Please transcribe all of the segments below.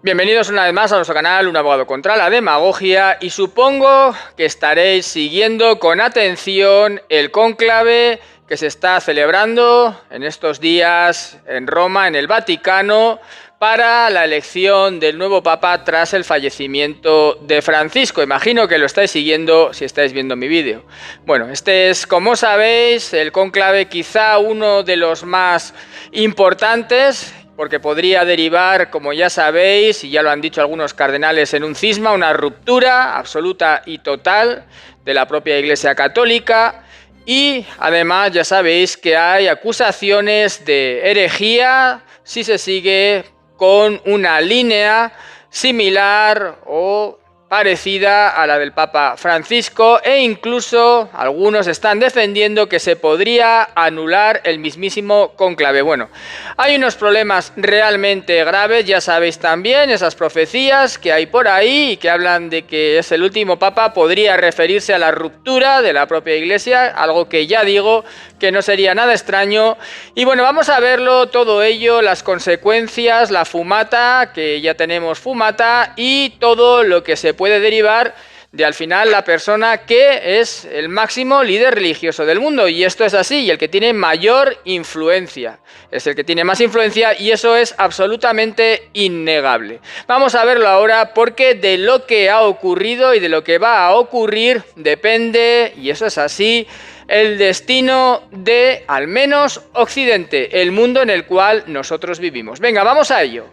Bienvenidos una vez más a nuestro canal Un Abogado contra la Demagogia, y supongo que estaréis siguiendo con atención el cónclave que se está celebrando en estos días en Roma, en el Vaticano, para la elección del nuevo Papa tras el fallecimiento de Francisco. Imagino que lo estáis siguiendo si estáis viendo mi vídeo. Bueno, este es, como sabéis, el cónclave quizá uno de los más importantes, porque podría derivar, como ya sabéis, y ya lo han dicho algunos cardenales, en un cisma, una ruptura absoluta y total de la propia Iglesia Católica. Y además ya sabéis que hay acusaciones de herejía si se sigue con una línea similar o parecida a la del Papa Francisco, e incluso algunos están defendiendo que se podría anular el mismísimo cónclave. Bueno, hay unos problemas realmente graves, ya sabéis también, esas profecías que hay por ahí y que hablan de que es el último Papa, podría referirse a la ruptura de la propia Iglesia, algo que ya digo que no sería nada extraño. Y bueno, vamos a verlo todo ello, las consecuencias, la fumata, que ya tenemos fumata, y todo lo que se puede derivar de al final la persona que es el máximo líder religioso del mundo. Y esto es así, y el que tiene mayor influencia es el que tiene más influencia, y eso es absolutamente innegable. Vamos a verlo ahora, porque de lo que ha ocurrido y de lo que va a ocurrir depende, y eso es así, el destino de, al menos, Occidente, el mundo en el cual nosotros vivimos. Venga, vamos a ello.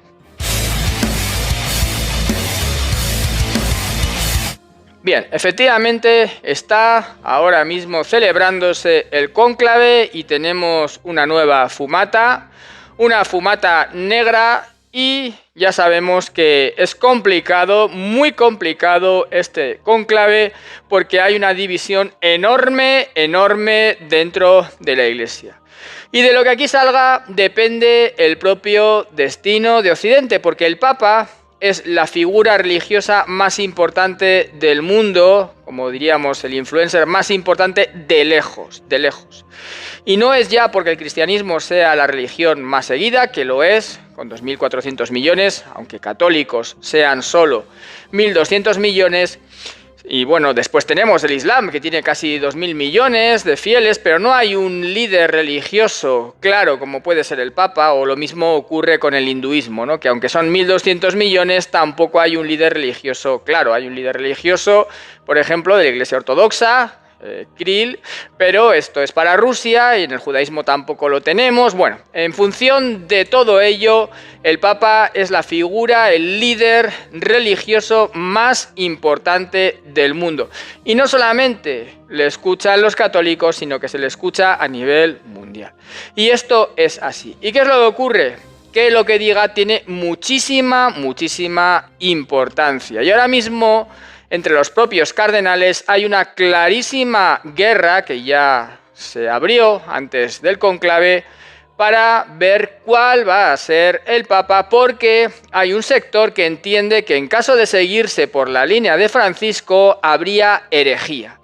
Bien, efectivamente está ahora mismo celebrándose el cónclave y tenemos una nueva fumata, una fumata negra, y ya sabemos que es complicado, muy complicado este cónclave, porque hay una división enorme dentro de la Iglesia. Y de lo que aquí salga depende el propio destino de Occidente, porque el Papa es la figura religiosa más importante del mundo, como diríamos, el influencer más importante de lejos, de lejos. Y no es ya porque el cristianismo sea la religión más seguida, que lo es, con 2.400 millones, aunque católicos sean solo 1.200 millones. Y bueno, después tenemos el Islam, que tiene casi 2.000 millones de fieles, pero no hay un líder religioso claro como puede ser el Papa, o lo mismo ocurre con el hinduismo, ¿no? Que aunque son 1.200 millones, tampoco hay un líder religioso claro. Hay un líder religioso, por ejemplo, de la Iglesia Ortodoxa, Kirill, pero esto es para Rusia, y en el judaísmo tampoco lo tenemos. Bueno, en función de todo ello, el Papa es la figura, el líder religioso más importante del mundo. Y no solamente le escuchan los católicos, sino que se le escucha a nivel mundial. Y esto es así. ¿Y qué es lo que ocurre? Que lo que diga tiene muchísima importancia. Y ahora mismo, entre los propios cardenales, hay una clarísima guerra que ya se abrió antes del cónclave para ver cuál va a ser el Papa, porque hay un sector que entiende que en caso de seguirse por la línea de Francisco habría herejía.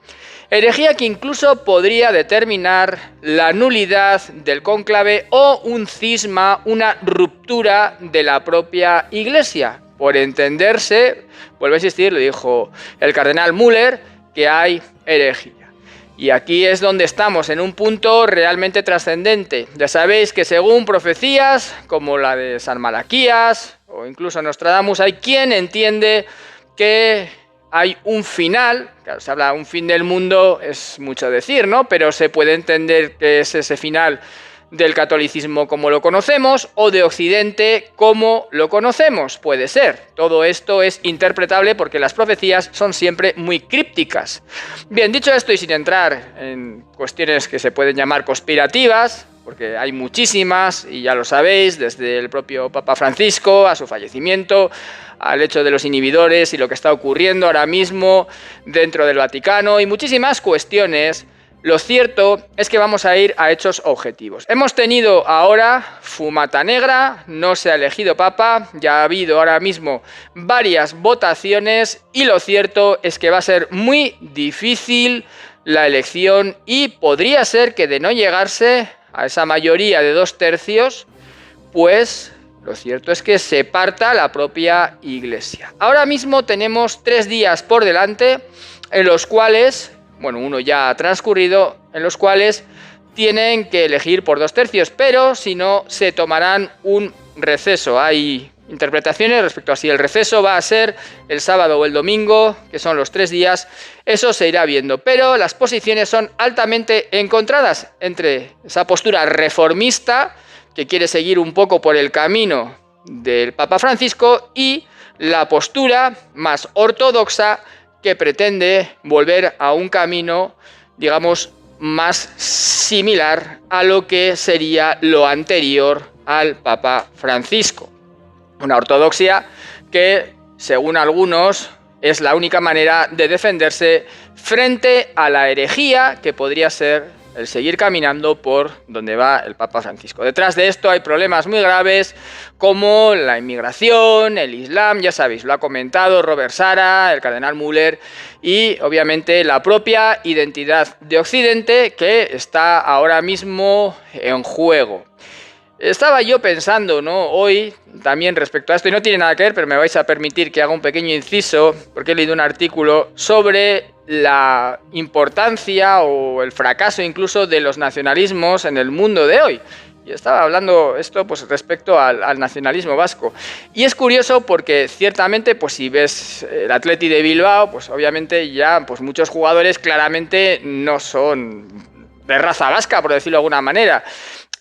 Herejía que incluso podría determinar la nulidad del cónclave o un cisma, una ruptura de la propia Iglesia. Por entenderse, vuelve a insistir, lo dijo el cardenal Müller, que hay herejía. Y aquí es donde estamos, en un punto realmente trascendente. Ya sabéis que según profecías, como la de San Malaquías, o incluso Nostradamus, hay quien entiende que hay un final. Claro, se habla de un fin del mundo, es mucho decir, ¿no? Pero se puede entender que es ese final del catolicismo como lo conocemos, o de Occidente como lo conocemos, puede ser. Todo esto es interpretable porque las profecías son siempre muy crípticas. Bien, dicho esto, y sin entrar en cuestiones que se pueden llamar conspirativas, porque hay muchísimas, y ya lo sabéis, desde el propio Papa Francisco a su fallecimiento, al hecho de los inhibidores y lo que está ocurriendo ahora mismo dentro del Vaticano, y muchísimas cuestiones. Lo cierto es que vamos a ir a hechos objetivos. Hemos tenido ahora fumata negra, no se ha elegido Papa, ya ha habido ahora mismo varias votaciones, y lo cierto es que va a ser muy difícil la elección, y podría ser que, de no llegarse a esa mayoría de 2/3, pues lo cierto es que se parta la propia Iglesia. Ahora mismo tenemos 3 días por delante en los cuales, bueno, uno ya ha transcurrido, en los cuales tienen que elegir por 2/3, pero si no, se tomarán un receso. Hay interpretaciones respecto a si el receso va a ser el sábado o el domingo, que son los 3 días, eso se irá viendo, pero las posiciones son altamente encontradas entre esa postura reformista, que quiere seguir un poco por el camino del Papa Francisco, y la postura más ortodoxa, que pretende volver a un camino, digamos, más similar a lo que sería lo anterior al Papa Francisco. Una ortodoxia que, según algunos, es la única manera de defenderse frente a la herejía que podría ser el seguir caminando por donde va el Papa Francisco. Detrás de esto hay problemas muy graves como la inmigración, el Islam, ya sabéis, lo ha comentado Robert Sara, el cardenal Müller, y obviamente la propia identidad de Occidente, que está ahora mismo en juego. Estaba yo pensando, ¿no?, hoy también respecto a esto, y no tiene nada que ver, pero me vais a permitir que haga un pequeño inciso, porque he leído un artículo sobre la importancia o el fracaso incluso de los nacionalismos en el mundo de hoy. Y estaba hablando esto pues respecto al nacionalismo vasco. Y es curioso porque ciertamente, pues si ves el Athletic de Bilbao, pues obviamente ya pues muchos jugadores claramente no son de raza vasca, por decirlo de alguna manera.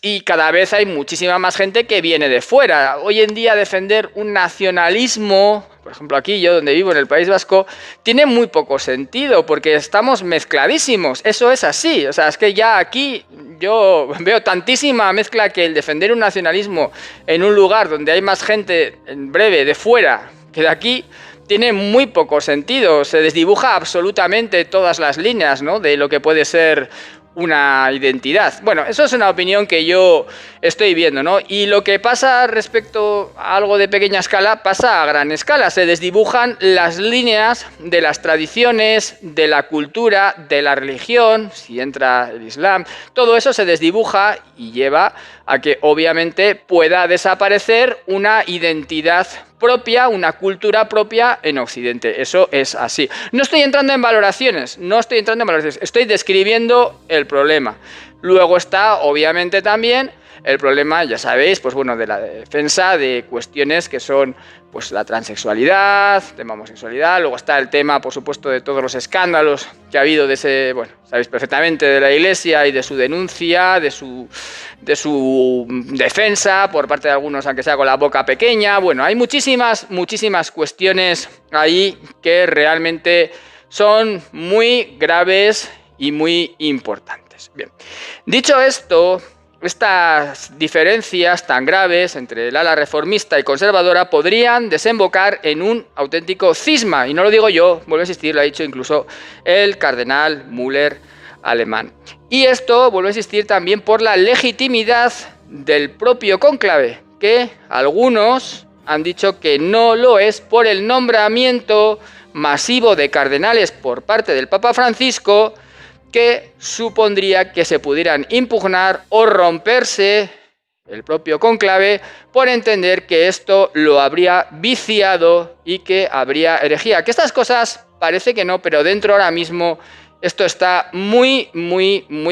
Y cada vez hay muchísima más gente que viene de fuera. Hoy en día defender un nacionalismo, por ejemplo aquí yo donde vivo en el País Vasco, tiene muy poco sentido porque estamos mezcladísimos. Eso es así. O sea, es que ya aquí yo veo tantísima mezcla que el defender un nacionalismo en un lugar donde hay más gente en breve de fuera que de aquí tiene muy poco sentido. Se desdibuja absolutamente todas las líneas, ¿no?, de lo que puede ser una identidad. Bueno, eso es una opinión que yo estoy viendo, ¿no? Y lo que pasa respecto a algo de pequeña escala pasa a gran escala. Se desdibujan las líneas de las tradiciones, de la cultura, de la religión, si entra el Islam. Todo eso se desdibuja y lleva a que obviamente pueda desaparecer una identidad propia, una cultura propia en Occidente. Eso es así. No estoy entrando en valoraciones, estoy describiendo el problema. Luego está, obviamente, también el problema, ya sabéis, pues bueno, de la defensa de cuestiones que son pues la transexualidad, tema homosexualidad. Luego está el tema, por supuesto, de todos los escándalos que ha habido de ese, bueno, sabéis perfectamente, de la Iglesia y de su denuncia, de su defensa por parte de algunos, aunque sea con la boca pequeña. Bueno, hay muchísimas cuestiones ahí que realmente son muy graves y muy importantes. Bien, dicho esto, estas diferencias tan graves entre el ala reformista y conservadora podrían desembocar en un auténtico cisma, y no lo digo yo, vuelvo a insistir, lo ha dicho incluso el cardenal Müller alemán. Y esto, vuelvo a insistir, también por la legitimidad del propio cónclave, que algunos han dicho que no lo es por el nombramiento masivo de cardenales por parte del Papa Francisco, que supondría que se pudieran impugnar o romperse el propio cónclave por entender que esto lo habría viciado y que habría herejía. Que estas cosas parece que no, pero dentro ahora mismo esto está muy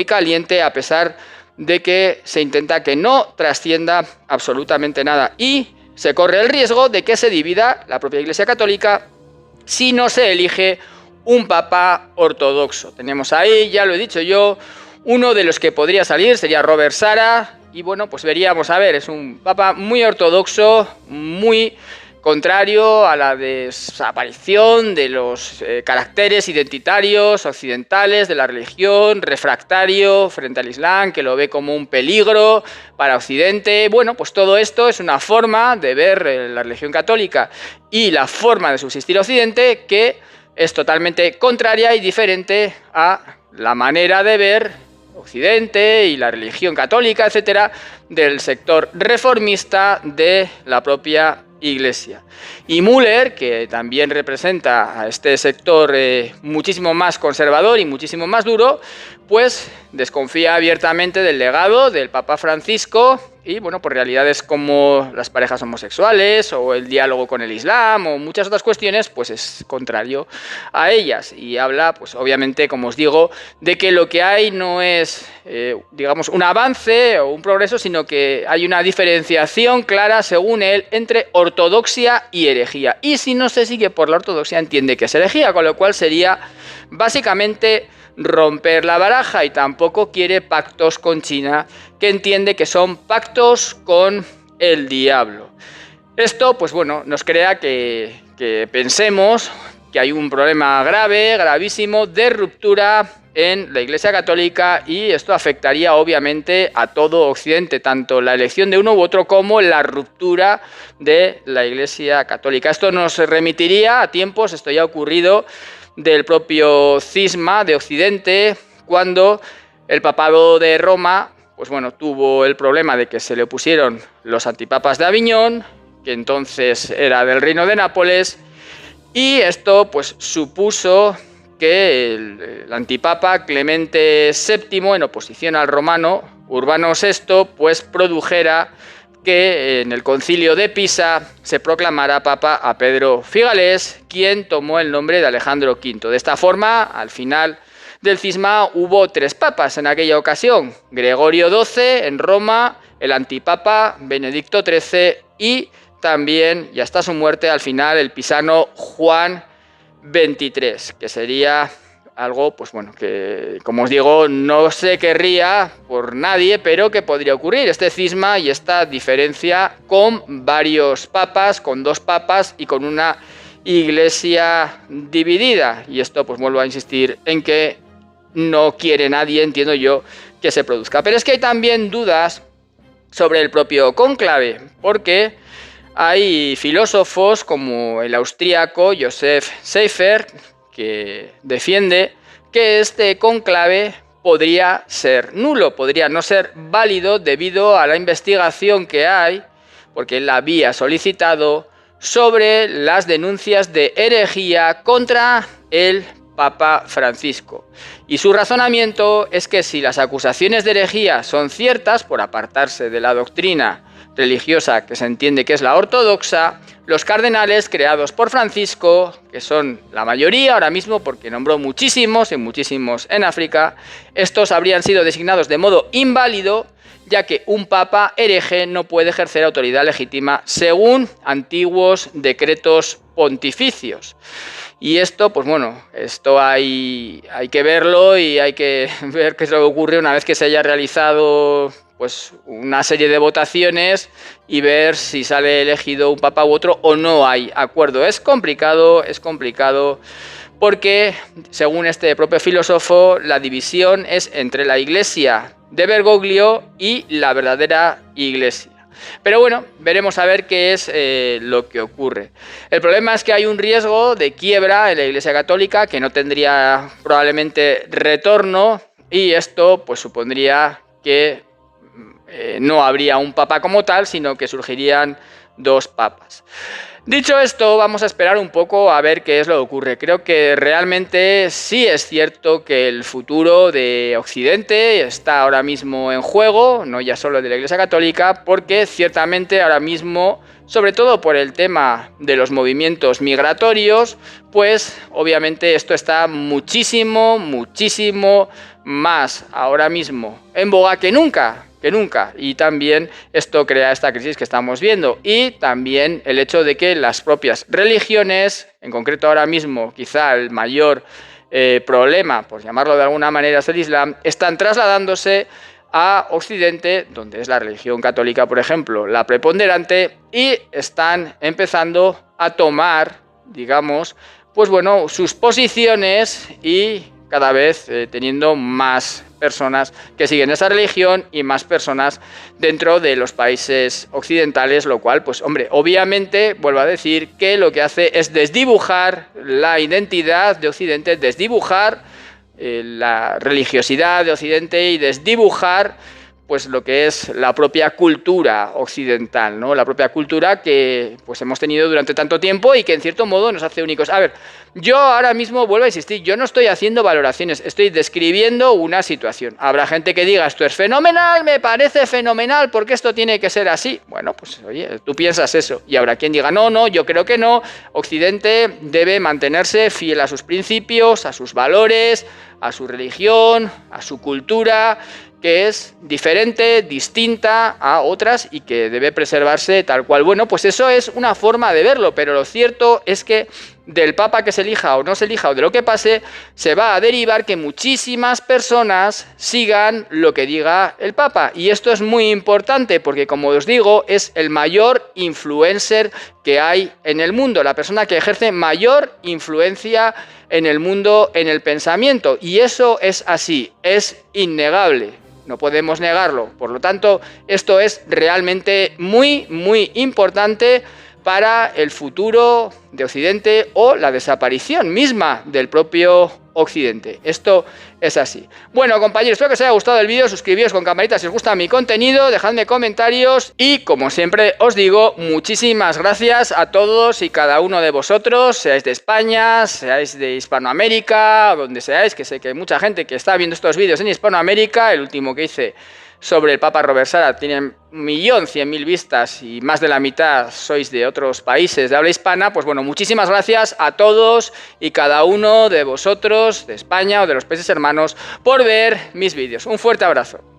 caliente, a pesar de que se intenta que no trascienda absolutamente nada. Y se corre el riesgo de que se divida la propia Iglesia Católica si no se elige un papa ortodoxo. Tenemos ahí, ya lo he dicho yo, uno de los que podría salir sería Robert Sara, y bueno, pues veríamos, a ver, es un papa muy ortodoxo, muy contrario a la desaparición de los caracteres identitarios occidentales de la religión, refractario frente al Islam, que lo ve como un peligro para Occidente. Bueno, pues todo esto es una forma de ver la religión católica y la forma de subsistir Occidente que es totalmente contraria y diferente a la manera de ver Occidente y la religión católica, etcétera, del sector reformista de la propia Iglesia. Y Müller, que también representa a este sector muchísimo más conservador y muchísimo más duro, pues desconfía abiertamente del legado del Papa Francisco y bueno, pues realidades como las parejas homosexuales o el diálogo con el Islam o muchas otras cuestiones, pues es contrario a ellas, y habla, pues obviamente, como os digo, de que lo que hay no es, digamos, un avance o un progreso, sino que hay una diferenciación clara, según él, entre ortodoxia y herejía. Y si no se sigue por la ortodoxia, entiende que es herejía, con lo cual sería básicamente romper la baraja, y tampoco quiere pactos con China, que entiende que son pactos con el diablo. Esto, pues bueno, nos crea que pensemos que hay un problema grave, gravísimo, de ruptura en la Iglesia Católica, y esto afectaría obviamente a todo Occidente, tanto la elección de uno u otro como la ruptura de la Iglesia Católica. Esto nos remitiría a tiempos, esto ya ha ocurrido, del propio cisma de Occidente, cuando el papado de Roma, pues bueno, tuvo el problema de que se le opusieron los antipapas de Aviñón, que entonces era del Reino de Nápoles, y esto pues supuso que el antipapa Clemente VII, en oposición al romano Urbano VI, pues produjera que en el concilio de Pisa se proclamara papa a Pedro Figalés, quien tomó el nombre de Alejandro V. De esta forma, al final del cisma hubo 3 papas en aquella ocasión: Gregorio XII en Roma, el antipapa Benedicto XIII y también, y hasta su muerte al final, el pisano Juan XXIII, que sería algo, pues bueno, que como os digo, no se querría por nadie, pero que podría ocurrir, este cisma y esta diferencia con varios papas, con 2 papas y con una iglesia dividida. Y esto, pues vuelvo a insistir en que no quiere nadie, entiendo yo, que se produzca. Pero es que hay también dudas sobre el propio cónclave, porque hay filósofos como el austríaco Joseph Seifer, que defiende que este cónclave podría ser nulo, podría no ser válido debido a la investigación que hay, porque él la había solicitado, sobre las denuncias de herejía contra el Papa Francisco. Y su razonamiento es que si las acusaciones de herejía son ciertas, por apartarse de la doctrina religiosa que se entiende que es la ortodoxa, los cardenales creados por Francisco, que son la mayoría ahora mismo porque nombró muchísimos y muchísimos en África, estos habrían sido designados de modo inválido, ya que un papa hereje no puede ejercer autoridad legítima según antiguos decretos pontificios. Y esto, pues bueno, esto hay que verlo, y hay que ver qué es lo que ocurre una vez que se haya realizado pues una serie de votaciones y ver si sale elegido un papa u otro o no hay acuerdo. Es complicado porque, según este propio filósofo, la división es entre la Iglesia de Bergoglio y la verdadera Iglesia. Pero bueno, veremos a ver qué es lo que ocurre. El problema es que hay un riesgo de quiebra en la Iglesia Católica que no tendría probablemente retorno, y esto pues supondría que no habría un papa como tal, sino que surgirían 2 papas. Dicho esto, vamos a esperar un poco a ver qué es lo que ocurre. Creo que realmente sí es cierto que el futuro de Occidente está ahora mismo en juego, no ya solo de la Iglesia Católica, porque ciertamente ahora mismo, sobre todo por el tema de los movimientos migratorios, pues obviamente esto está muchísimo más ahora mismo en boga que nunca. Y también esto crea esta crisis que estamos viendo, y también el hecho de que las propias religiones, en concreto ahora mismo quizá el mayor problema, por llamarlo de alguna manera, es el Islam, están trasladándose a Occidente, donde es la religión católica, por ejemplo, la preponderante, y están empezando a tomar, digamos, pues bueno, sus posiciones, y cada vez teniendo más personas que siguen esa religión y más personas dentro de los países occidentales, lo cual, pues hombre, obviamente, vuelvo a decir que lo que hace es desdibujar la identidad de Occidente, desdibujar la religiosidad de Occidente y desdibujar pues lo que es la propia cultura occidental, ¿no? La propia cultura que pues hemos tenido durante tanto tiempo y que en cierto modo nos hace únicos. A ver, yo ahora mismo vuelvo a insistir, yo no estoy haciendo valoraciones, estoy describiendo una situación. Habrá gente que diga, esto es fenomenal, me parece fenomenal, ¿por qué esto tiene que ser así? Bueno, pues oye, tú piensas eso. Y habrá quien diga, no, no, yo creo que no, Occidente debe mantenerse fiel a sus principios, a sus valores, a su religión, a su cultura, que es diferente, distinta a otras y que debe preservarse tal cual. Bueno, pues eso es una forma de verlo, pero lo cierto es que del papa que se elija o no se elija o de lo que pase, se va a derivar que muchísimas personas sigan lo que diga el papa. Y esto es muy importante porque, como os digo, es el mayor influencer que hay en el mundo, la persona que ejerce mayor influencia en el mundo, en el pensamiento. Y eso es así, es innegable. No podemos negarlo. Por lo tanto, esto es realmente muy, muy importante para el futuro de Occidente o la desaparición misma del propio Occidente. Esto es así. Bueno, compañeros, espero que os haya gustado el vídeo. Suscribíos con campanita si os gusta mi contenido, dejadme comentarios y, como siempre os digo, muchísimas gracias a todos y cada uno de vosotros, seáis de España, seáis de Hispanoamérica, donde seáis, que sé que hay mucha gente que está viendo estos vídeos en Hispanoamérica. El último que hice sobre el Papa Robert Sara tiene 1.100.000 vistas y más de la mitad sois de otros países de habla hispana. Pues bueno, muchísimas gracias a todos y cada uno de vosotros de España o de los países hermanos por ver mis vídeos. Un fuerte abrazo.